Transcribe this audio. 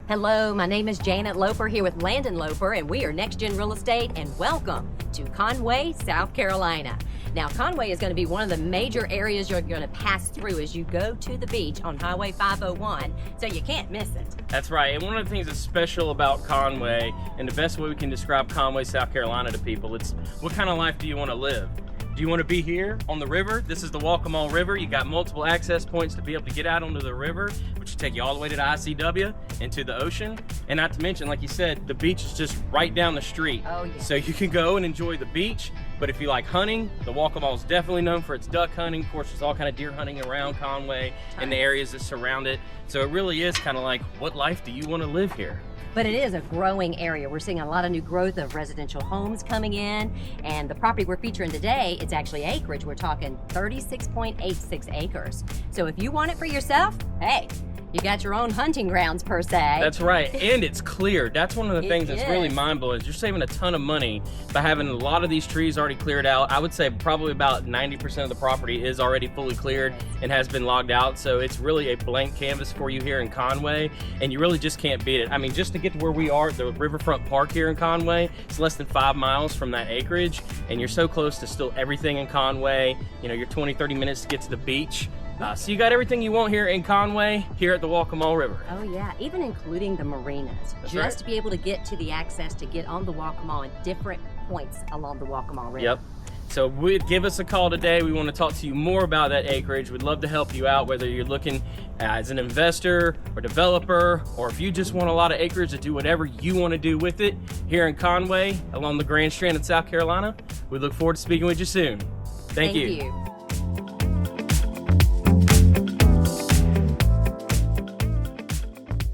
Hello, my name is Janet Loper here with Landon Loper, and we are NextGen Real Estate, and welcome to Conway, South Carolina. Now, Conway is going to be one of the major areas you're going to pass through as you go to the beach on Highway 501, so you can't miss it. That's right, and one of the things that's special about Conway, and the best way we can describe Conway, South Carolina to people, it's what kind of life do you want to live? Do you want to be here on the river? This is the Waccamaw River. You got multiple access points to be able to get out onto the river, which will take you all the way to the ICW and to the ocean. And not to mention, like you said, the beach is just right down the street. Oh, yeah. So you can go and enjoy the beach. But if you like hunting, the Waccamaw is definitely known for its duck hunting. Of course, there's all kind of deer hunting around Conway and the areas that surround it. So it really is kind of like, what life do you want to live here? But it is a growing area. We're seeing a lot of new growth of residential homes coming in, and the property we're featuring today, it's actually acreage. We're talking 36.86 acres. So if you want it for yourself, hey, you got your own hunting grounds per se. That's right, and it's cleared. That's one of the things that's really mind-blowing. You're saving a ton of money by having a lot of these trees already cleared out. I would say probably about 90% of the property is already fully cleared and has been logged out, so it's really a blank canvas for you here in Conway, and you really just can't beat it. I mean, just to get to where we are, the Riverfront Park here in Conway, it's less than 5 miles from that acreage, and you're so close to still everything in Conway. You know, you're 20-30 minutes to get to the beach. So you got everything you want here in Conway, here at the Waccamaw River. Oh yeah, even including the marinas. That's just right. to be able to get to the access to get on the Waccamaw at different points along the Waccamaw River. Yep. So give us a call today. We want to talk to you more about that acreage. We'd love to help you out, whether you're looking as an investor or developer, or if you just want a lot of acreage to do whatever you want to do with it here in Conway along the Grand Strand in South Carolina. We look forward to speaking with you soon. Thank you.